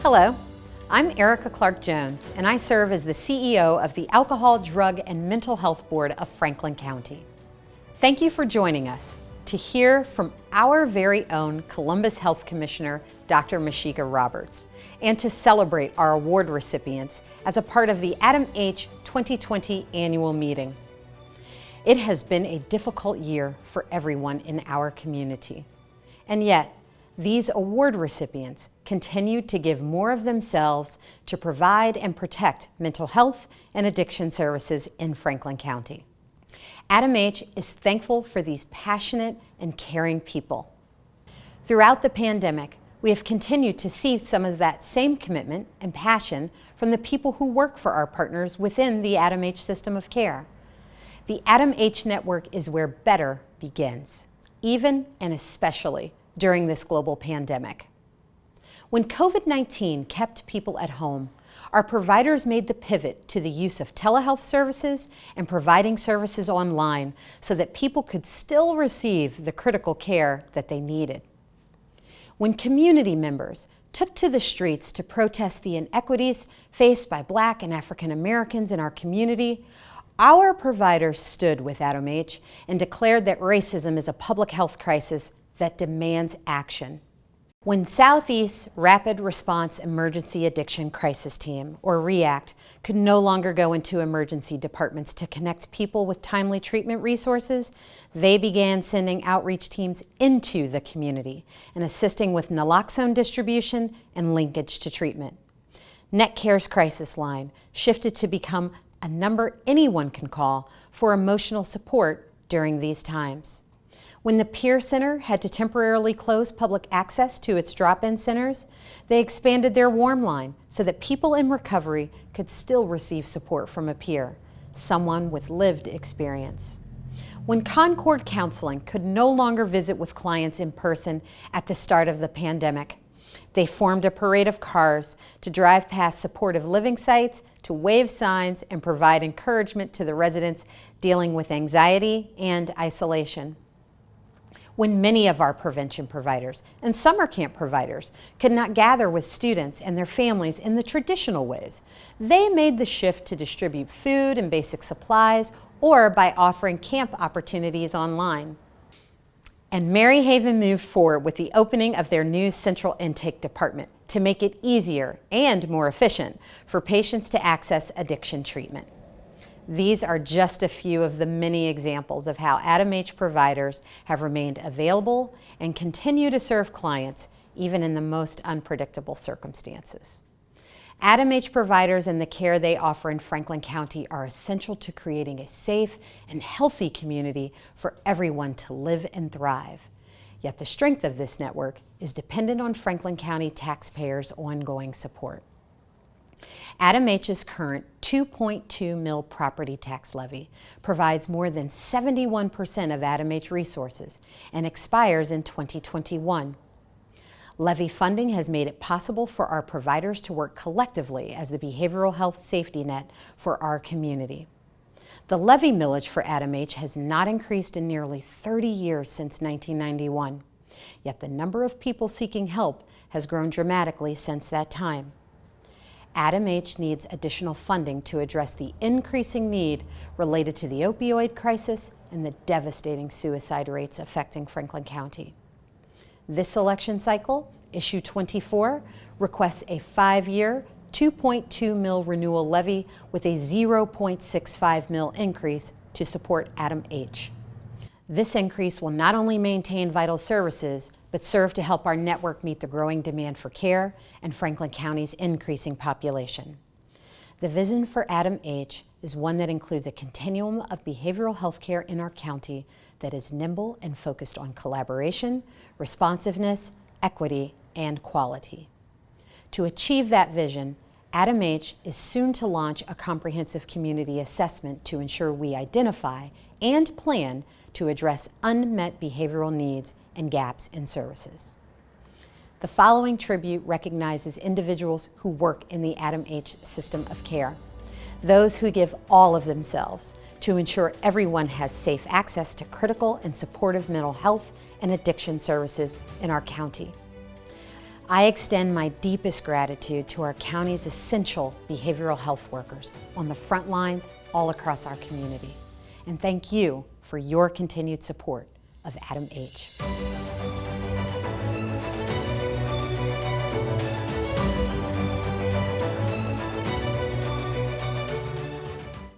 Hello, I'm Erika Clark-Jones, and I serve as the CEO of the Alcohol, Drug, and Mental Health Board of Franklin County. Thank you for joining us to hear from our very own Columbus Health Commissioner, Dr. Mashika Roberts, and to celebrate our award recipients as a part of the ADAMH 2020 annual meeting. It has been a difficult year for everyone in our community, and yet these award recipients continue to give more of themselves to provide and protect mental health and addiction services in Franklin County. ADAMH is thankful for these passionate and caring people. Throughout the pandemic, we have continued to see some of that same commitment and passion from the people who work for our partners within the ADAMH system of care. The ADAMH network is where better begins, even and especially during this global pandemic. When COVID-19 kept people at home, our providers made the pivot to the use of telehealth services and providing services online so that people could still receive the critical care that they needed. When community members took to the streets to protest the inequities faced by Black and African Americans in our community, our providers stood with ADAMH and declared that racism is a public health crisis that demands action. When Southeast Rapid Response Emergency Addiction Crisis Team, or REACT, could no longer go into emergency departments to connect people with timely treatment resources, they began sending outreach teams into the community and assisting with naloxone distribution and linkage to treatment. NetCare's crisis line shifted to become a number anyone can call for emotional support during these times. When the Peer Center had to temporarily close public access to its drop-in centers, they expanded their warm line so that people in recovery could still receive support from a peer, someone with lived experience. When Concord Counseling could no longer visit with clients in person at the start of the pandemic, they formed a parade of cars to drive past supportive living sites, to wave signs, and provide encouragement to the residents dealing with anxiety and isolation. When many of our prevention providers and summer camp providers could not gather with students and their families in the traditional ways, they made the shift to distribute food and basic supplies or by offering camp opportunities online. And Maryhaven moved forward with the opening of their new central intake department to make it easier and more efficient for patients to access addiction treatment. These are just a few of the many examples of how ADAMH providers have remained available and continue to serve clients even in the most unpredictable circumstances. ADAMH providers and the care they offer in Franklin County are essential to creating a safe and healthy community for everyone to live and thrive. Yet the strength of this network is dependent on Franklin County taxpayers' ongoing support. ADAMH's current $2.2 million property tax levy provides more than 71% of ADAMH resources and expires in 2021. Levy funding has made it possible for our providers to work collectively as the behavioral health safety net for our community. The levy millage for ADAMH has not increased in nearly 30 years since 1991, yet the number of people seeking help has grown dramatically since that time. ADAMH needs additional funding to address the increasing need related to the opioid crisis and the devastating suicide rates affecting Franklin County. This election cycle, Issue 24, requests a 5-year, $2.2 million renewal levy with a $0.65 million increase to support ADAMH. This increase will not only maintain vital services, but serve to help our network meet the growing demand for care and Franklin County's increasing population. The vision for ADAMH is one that includes a continuum of behavioral health care in our county that is nimble and focused on collaboration, responsiveness, equity, and quality. To achieve that vision, ADAMH is soon to launch a comprehensive community assessment to ensure we identify and plan to address unmet behavioral needs and gaps in services. The following tribute recognizes individuals who work in the ADAMH system of care, those who give all of themselves to ensure everyone has safe access to critical and supportive mental health and addiction services in our county. I extend my deepest gratitude to our county's essential behavioral health workers on the front lines all across our community. And thank you for your continued support of ADAMH.